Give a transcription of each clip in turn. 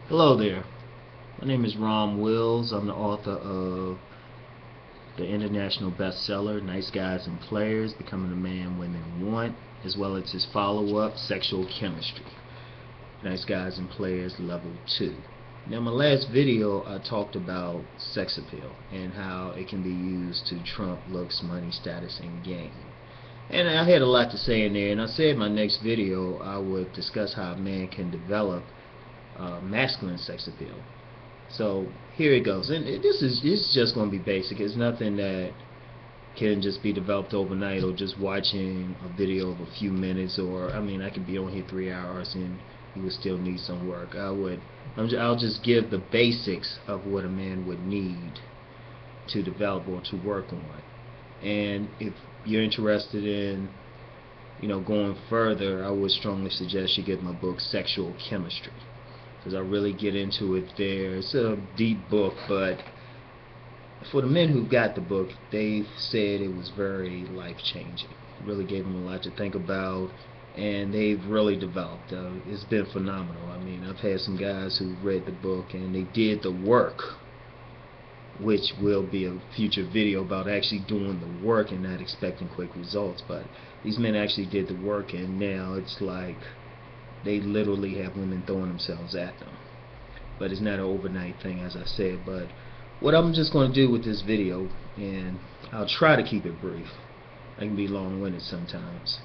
Hello there. My name is Ron Wills. I'm the author of the international bestseller Nice Guys and Players, Becoming the Man Women Want, as well as his follow-up, Sexual Chemistry, Nice Guys and Players Level 2. Now, in my last video, I talked about sex appeal and how it can be used to trump looks, money, status, and game. And I had a lot to say in there, and I said in my next video I would discuss how a man can develop masculine sex appeal. So here it goes, and this is just going to be basic. It's nothing that can just be developed overnight, or just watching a video of a few minutes, or I mean, I could be on here 3 hours and you would still need some work. I'll just give the basics of what a man would need to develop or to work on. And if you're interested in going further, I would strongly suggest you get my book Sexual Chemistry, because I really get into it there. It's a deep book, but for the men who got the book, they've said it was very life-changing. It really gave them a lot to think about, and they've really developed. It's been phenomenal. I mean, I've had some guys who read the book and they did the work, which will be a future video about actually doing the work and not expecting quick results. But these men actually did the work, and now it's like they literally have women throwing themselves at them. But it's not an overnight thing, as I said. But what I'm just going to do with this video, and I'll try to keep it brief. I can be long-winded sometimes,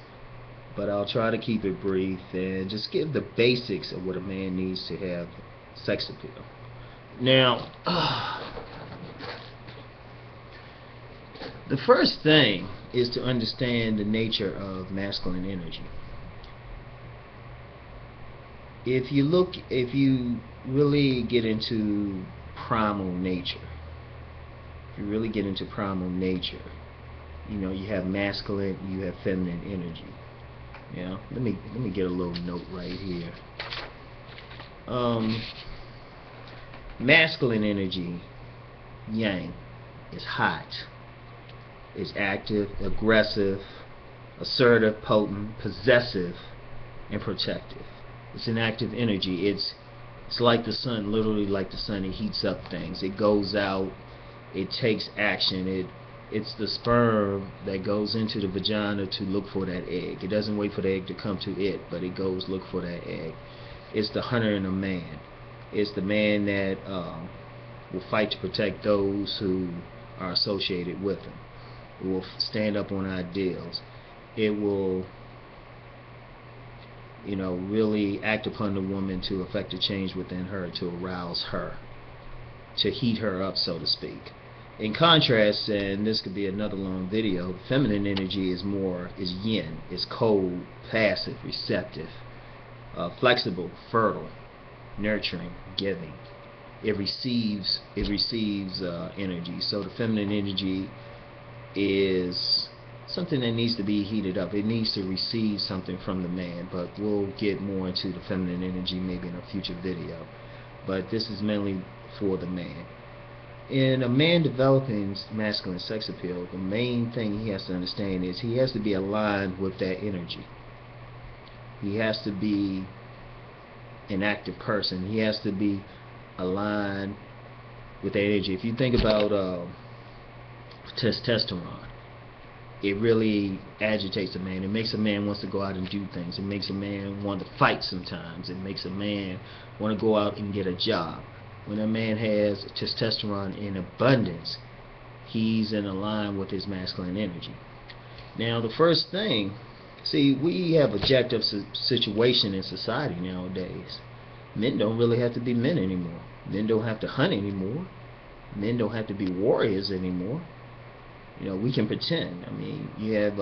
but I'll try to keep it brief and just give the basics of what a man needs to have sex appeal. Now, the first thing is to understand the nature of masculine energy. If you really get into primal nature, you have masculine, you have feminine energy. Let me get a little note right here. Masculine energy, yang, is hot, is active, aggressive, assertive, potent, possessive, and protective. It's an active energy. It's like the sun, literally like the sun. It heats up things. It goes out. It takes action. It's the sperm that goes into the vagina to look for that egg. It doesn't wait for the egg to come to it, but it goes look for that egg. It's the hunter in a man. It's the man that will fight to protect those who are associated with him. It will stand up on ideals. It will really act upon the woman to effect a change within her, to arouse her, to heat her up, so to speak. In contrast, and this could be another long video, feminine energy is yin, is cold, passive, receptive, flexible, fertile, nurturing, giving. It receives energy. So the feminine energy is something that needs to be heated up. It needs to receive something from the man, but we'll get more into the feminine energy maybe in a future video. But this is mainly for the man. In a man developing masculine sex appeal, the main thing he has to understand is he has to be aligned with that energy. He has to be an active person. He has to be aligned with that energy. If you think about testosterone, it really agitates a man. It makes a man wants to go out and do things. It makes a man want to fight sometimes. It makes a man want to go out and get a job. When a man has testosterone in abundance, he's in line with his masculine energy. Now, the first thing, see, we have a jacked up situation in society nowadays. Men don't really have to be men anymore. Men don't have to hunt anymore. Men don't have to be warriors anymore. We can pretend. I mean, you have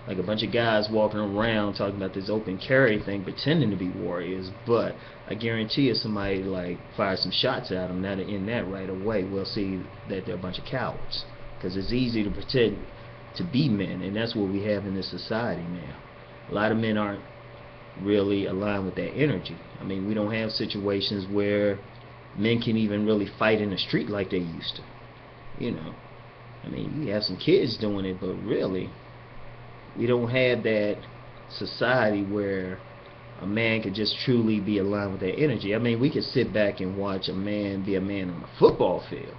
like a bunch of guys walking around talking about this open carry thing, pretending to be warriors, but I guarantee if somebody like fires some shots at them, that'll end that right away. We'll see that they're a bunch of cowards, because it's easy to pretend to be men, and that's what we have in this society now. A lot of men aren't really aligned with that energy. I mean, we don't have situations where men can even really fight in the street like they used to. I mean, you have some kids doing it, but really, we don't have that society where a man could just truly be aligned with that energy. I mean, we could sit back and watch a man be a man on a football field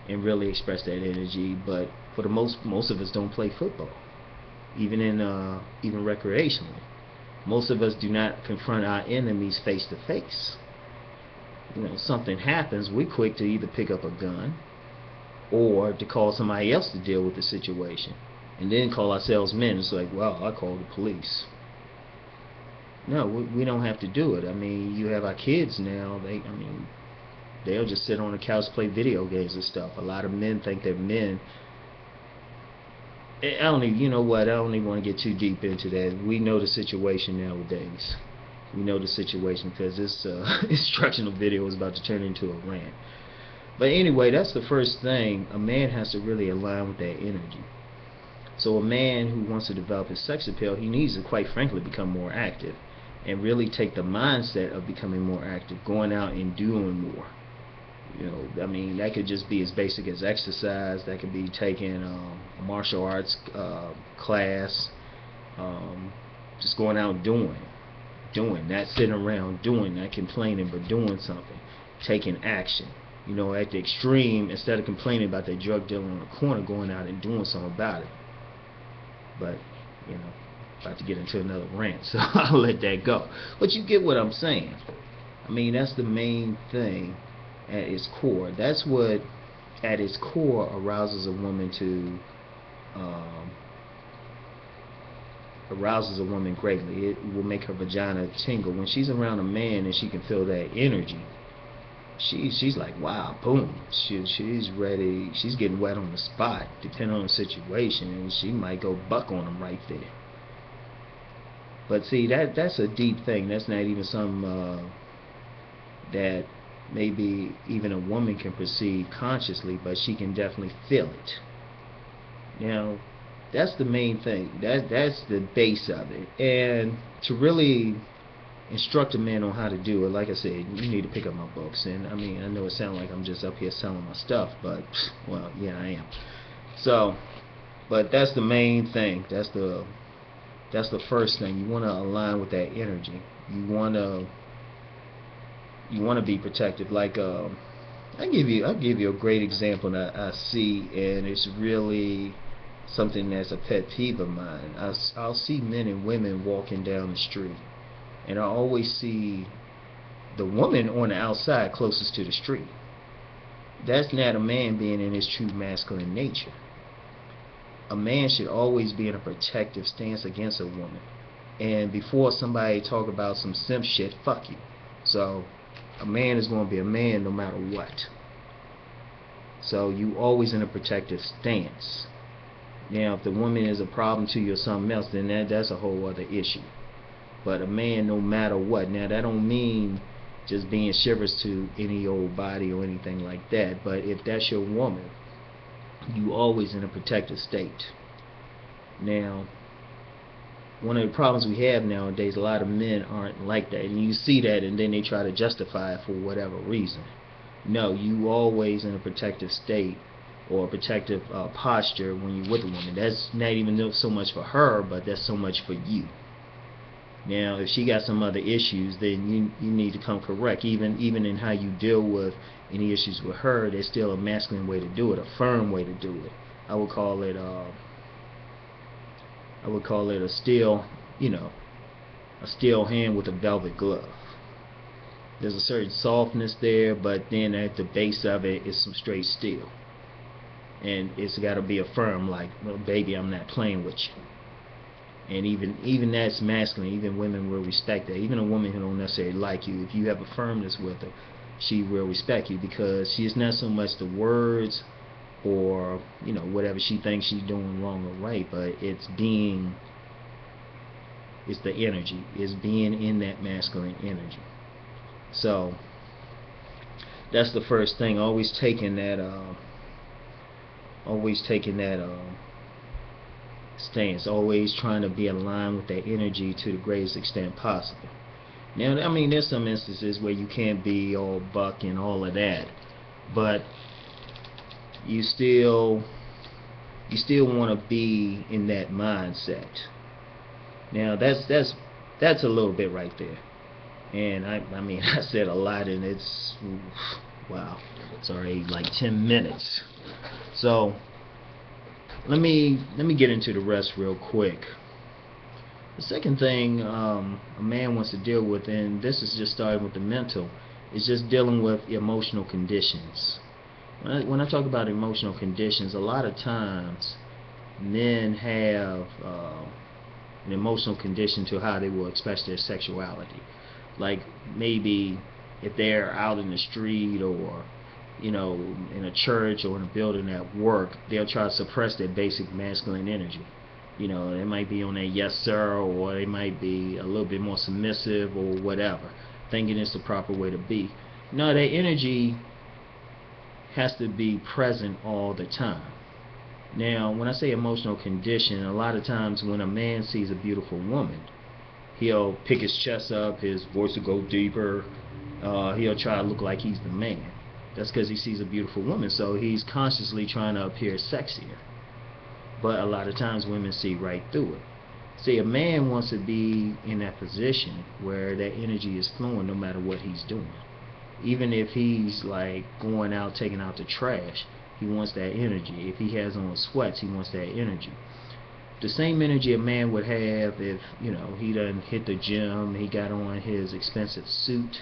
and really express that energy, but for the most of us don't play football, even even recreationally. Most of us do not confront our enemies face to face. You know, something happens, we're quick to either pick up a gun or to call somebody else to deal with the situation, and then call ourselves men. It's like, well, I called the police. No, we don't have to do it. I mean, you have our kids now. They'll just sit on the couch, play video games and stuff. A lot of men think they're men. You know what? I don't even want to get too deep into that. We know the situation nowadays. We know the situation because this instructional video is about to turn into a rant. But anyway, that's the first thing. A man has to really align with that energy. So a man who wants to develop his sex appeal, he needs to, quite frankly, become more active and really take the mindset of becoming more active, going out and doing more. You know, I mean, that could just be as basic as exercise. That could be taking a martial arts class, just going out doing, not sitting around doing, not complaining, but doing something, taking action. You know, at the extreme, instead of complaining about that drug dealer on the corner, going out and doing something about it. But, you know, about to get into another rant, so I'll let that go. But you get what I'm saying. I mean, that's the main thing at its core. That's what, at its core, arouses a woman greatly. It will make her vagina tingle. When she's around a man and she can feel that energy, she's like, wow, boom. She's ready. She's getting wet on the spot, depending on the situation, and she might go buck on him right there. But see, that's a deep thing. That's not even something that maybe even a woman can perceive consciously, but she can definitely feel it. Now, that's the main thing. That's the base of it. And to really instruct a man on how to do it, like I said, you need to pick up my books. And I mean, I know it sounds like I'm just up here selling my stuff, but well, yeah, I am. So, but that's the main thing. That's the first thing. You want to align with that energy. You want to be protective. Like I'll give you a great example that I see, and it's really something that's a pet peeve of mine. I'll see men and women walking down the street, and I always see the woman on the outside closest to the street. That's not a man being in his true masculine nature. A man should always be in a protective stance against a woman. And before somebody talk about some simp shit, fuck you. So a man is going to be a man no matter what. So you always in a protective stance. Now, if the woman is a problem to you or something else, then that's a whole other issue. But a man, no matter what. Now, that don't mean just being shivers to any old body or anything like that. But if that's your woman, you always in a protective state. Now, one of the problems we have nowadays, a lot of men aren't like that, and you see that, and then they try to justify it for whatever reason. No, you always in a protective state or a protective posture when you're with a woman. That's not even so much for her, but that's so much for you. Now, if she got some other issues, then you need to come correct. Even in how you deal with any issues with her, there's still a masculine way to do it, a firm way to do it. I would call it a steel, a steel hand with a velvet glove. There's a certain softness there, but then at the base of it is some straight steel. And it's got to be a firm, like, well, baby, I'm not playing with you. And even that's masculine. Even women will respect that. Even a woman who don't necessarily like you, if you have a firmness with her, she will respect you, because she's not so much the words or whatever she thinks she's doing wrong or right, but it's the energy. It's being in that masculine energy. So that's the first thing. Always taking that stance, always trying to be aligned with that energy to the greatest extent possible. Now, I mean, there's some instances where you can't be all buck and all of that, but you still want to be in that mindset. Now, that's That's a little bit right there. And I mean, I said a lot, and it's, wow, it's already like 10 minutes. So let me get into the rest real quick. The second thing a man wants to deal with, and this is just starting with the mental, is just dealing with emotional conditions. When I talk about emotional conditions, a lot of times men have an emotional condition to how they will express their sexuality. Like maybe if they're out in the street, or in a church or in a building at work, they'll try to suppress their basic masculine energy. They might be on a yes sir, or they might be a little bit more submissive or whatever, thinking it's the proper way to be. No, their energy has to be present all the time. Now, when I say emotional condition, a lot of times when a man sees a beautiful woman, he'll pick his chest up, his voice will go deeper, he'll try to look like he's the man. That's because he sees a beautiful woman, so he's consciously trying to appear sexier. But a lot of times women see right through it. See, a man wants to be in that position where that energy is flowing no matter what he's doing. Even if he's like going out taking out the trash, he wants that energy. If he has on sweats, he wants that energy. The same energy a man would have if he done hit the gym, he got on his expensive suit,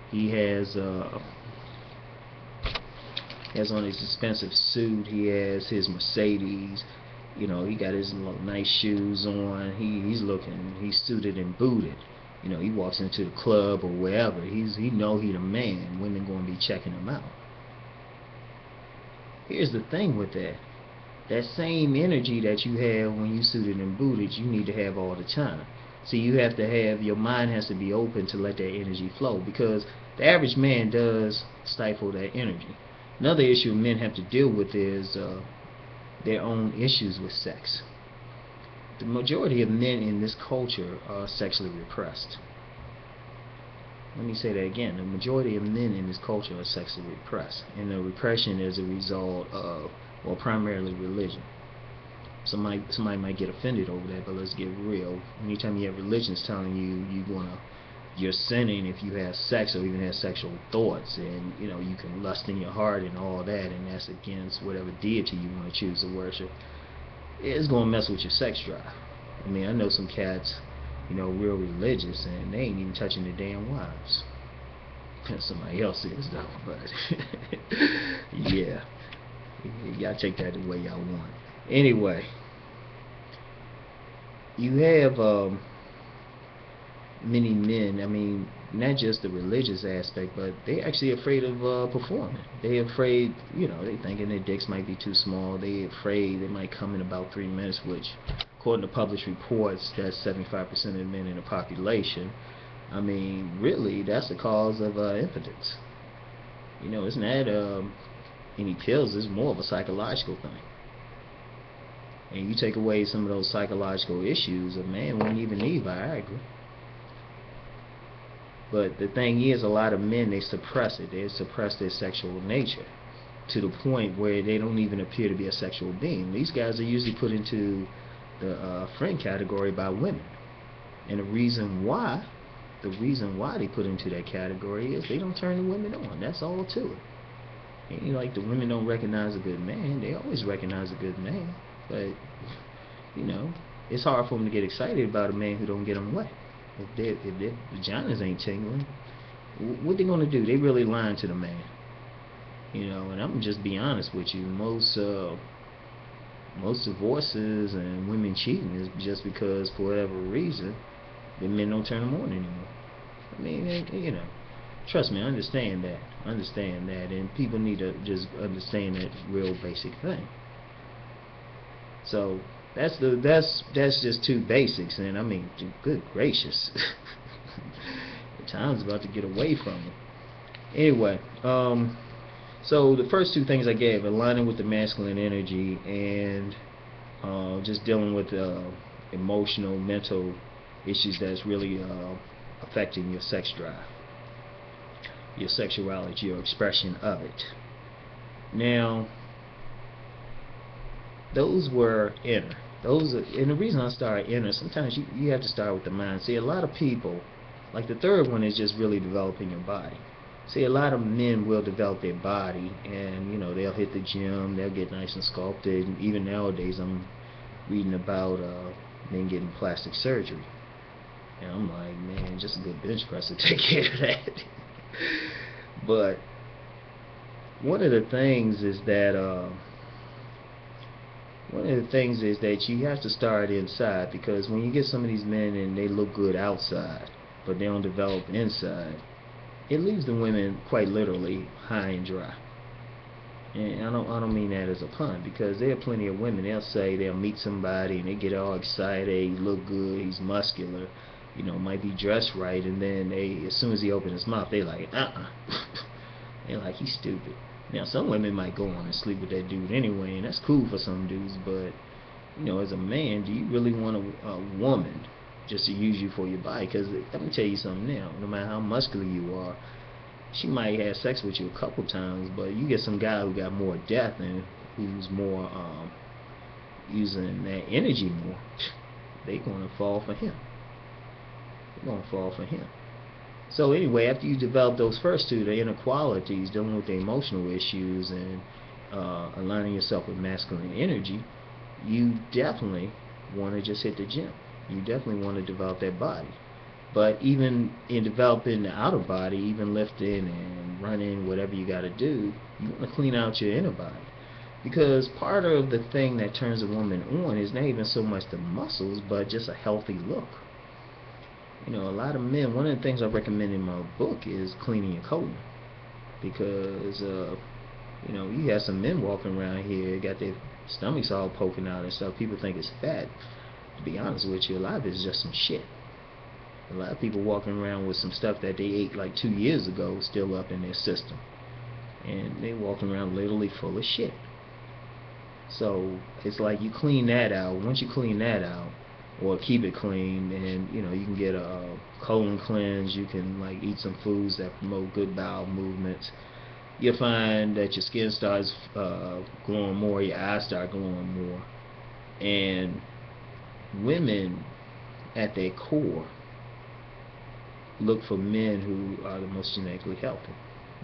he has on his expensive suit, he has his Mercedes, he got his nice shoes on, he's suited and booted. He walks into the club or wherever, he know he the man. Women gonna be checking him out. Here's the thing with that. That same energy that you have when you suited and booted, you need to have all the time. So you have to have, your mind has to be open to let that energy flow, because the average man does stifle that energy. Another issue men have to deal with is their own issues with sex. The majority of men in this culture are sexually repressed. Let me say that again. The majority of men in this culture are sexually repressed, and the repression is a result of, well, primarily religion. Somebody might get offended over that, but let's get real. Anytime you have religions telling you you're sinning if you have sex or even have sexual thoughts, and you can lust in your heart and all that, and that's against whatever deity you want to choose to worship, it's going to mess with your sex drive. I mean, I know some cats, real religious, and they ain't even touching their damn wives. Somebody else is though, but yeah, you gotta take that the way y'all want. Anyway, you have many men, I mean, not just the religious aspect, but they're actually afraid of performing. They're afraid, they thinking their dicks might be too small. They're afraid they might come in about 3 minutes, which, according to published reports, that's 75% of the men in the population. I mean, really, that's the cause of impotence. It's not any pills, it's more of a psychological thing. And you take away some of those psychological issues, a man wouldn't even need Viagra. But the thing is, a lot of men, they suppress it. They suppress their sexual nature to the point where they don't even appear to be a sexual being. These guys are usually put into the friend category by women. And the reason why they put into that category is they don't turn the women on. That's all to it. Ain't like the women don't recognize a good man. They always recognize a good man. But, it's hard for them to get excited about a man who don't get them wet. If their vaginas ain't tingling, what they gonna do? They really lying to the man. And I'm just be honest with you. Most divorces and women cheating is just because, for whatever reason, the men don't turn them on anymore. I mean, trust me, I understand that. And people need to just understand that real basic thing. So that's just two basics, and I mean, good gracious, the time's about to get away from me. Anyway, so the first two things I gave, aligning with the masculine energy and just dealing with emotional, mental issues that's really affecting your sex drive, your sexuality, your expression of it. Now, those were inner. Those are, and the reason I start inner, sometimes you have to start with the mind. See, a lot of people, like the third one is just really developing your body. See, a lot of men will develop their body, and they'll hit the gym, they'll get nice and sculpted. And even nowadays, I'm reading about men getting plastic surgery, and I'm like, man, just a good bench press to take care of that. But one of the things is that you have to start inside, because when you get some of these men and they look good outside, but they don't develop inside, it leaves the women quite literally high and dry. And I don't mean that as a pun, because there are plenty of women, they'll say they'll meet somebody and they get all excited, he look good, he's muscular, might be dressed right, and then as soon as he opens his mouth, they like, they're like, he's stupid. Now, some women might go on and sleep with that dude anyway, and that's cool for some dudes, but as a man, do you really want a woman just to use you for your body? Because let me tell you something now, no matter how muscular you are, she might have sex with you a couple times, but you get some guy who got more depth and who's more using that energy more, they gonna fall for him. They're gonna fall for him. So anyway, after you develop those first two, the inner qualities, dealing with the emotional issues and aligning yourself with masculine energy, you definitely want to just hit the gym. You definitely want to develop that body. But even in developing the outer body, even lifting and running, whatever you got to do, you want to clean out your inner body. Because part of the thing that turns a woman on is not even so much the muscles, but just a healthy look. A lot of men, one of the things I recommend in my book is cleaning your colon. Because, you have some men walking around here, got their stomachs all poking out and stuff. People think it's fat. To be honest with you, a lot of it is just some shit. A lot of people walking around with some stuff that they ate like 2 years ago still up in their system. And they walking around literally full of shit. So, it's like you clean that out. Once you clean that out, or keep it clean, and you can get a colon cleanse, you can like eat some foods that promote good bowel movements, you'll find that your skin starts glowing more, your eyes start glowing more. And women at their core look for men who are the most genetically healthy.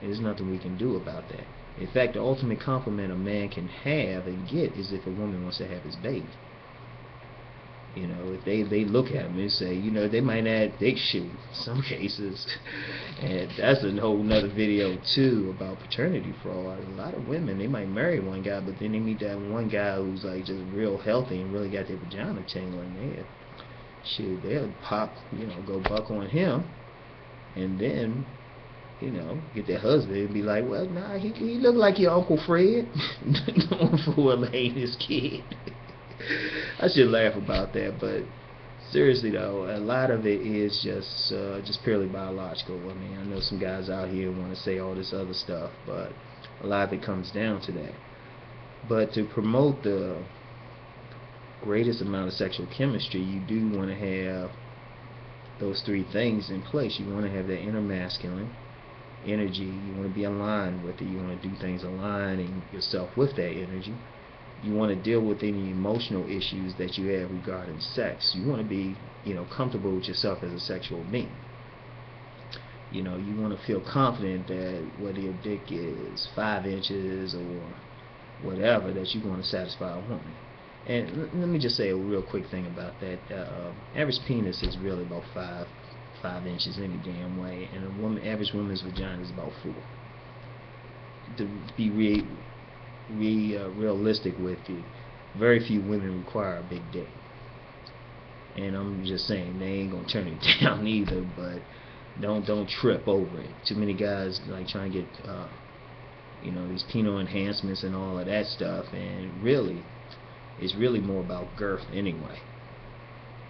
There's nothing we can do about that. In fact, the ultimate compliment a man can have and get is if a woman wants to have his baby. If they look at him and say, they might add dick shoot in some cases. And that's a whole nother video too about paternity fraud. A lot of women, they might marry one guy, but then they meet that one guy who's like just real healthy and really got their vagina tingling. They'll pop, go buck on him, and then get their husband and be like, well, nah, he look like your Uncle Fred. Don't fool his kid. I should laugh about that, but seriously though, a lot of it is just purely biological. I mean, I know some guys out here want to say all this other stuff, but a lot of it comes down to that. But to promote the greatest amount of sexual chemistry, you do want to have those three things in place. You want to have that inner masculine energy. You want to be aligned with it. You want to do things aligning yourself with that energy. You want to deal with any emotional issues that you have regarding sex. You want to be, comfortable with yourself as a sexual being. You want to feel confident that whether your dick is 5 inches or whatever, that you want to satisfy a woman. And let me just say a real quick thing about that. Average penis is really about 5 inches any damn way, and average woman's vagina is about 4. To be realistic with you, very few women require a big dick. And I'm just saying, they ain't gonna turn it down either, but don't trip over it. Too many guys like trying to get these penile enhancements and all of that stuff, and really it's really more about girth anyway,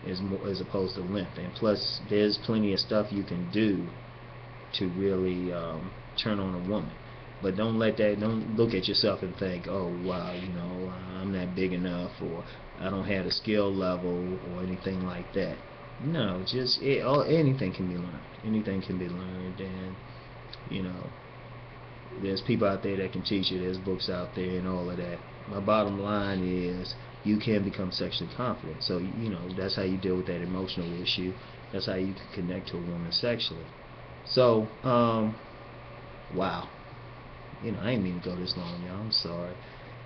as opposed to length. And plus, there's plenty of stuff you can do to really turn on a woman. But don't look at yourself and think, oh wow, I'm not big enough, or I don't have the skill level, or anything like that. No, just anything can be learned. Anything can be learned, and there's people out there that can teach you. There's books out there and all of that. My bottom line is, you can become sexually confident. So, you know, that's how you deal with that emotional issue. That's how you can connect to a woman sexually. So, wow. You know, I didn't mean to go this long, y'all. I'm sorry.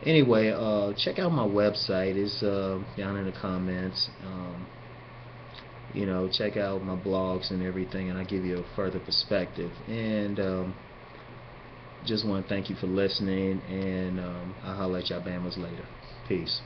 Anyway, check out my website. It's down in the comments. You know, check out my blogs and everything, and I give you a further perspective. And just want to thank you for listening, and I'll holler at y'all Bamas later. Peace.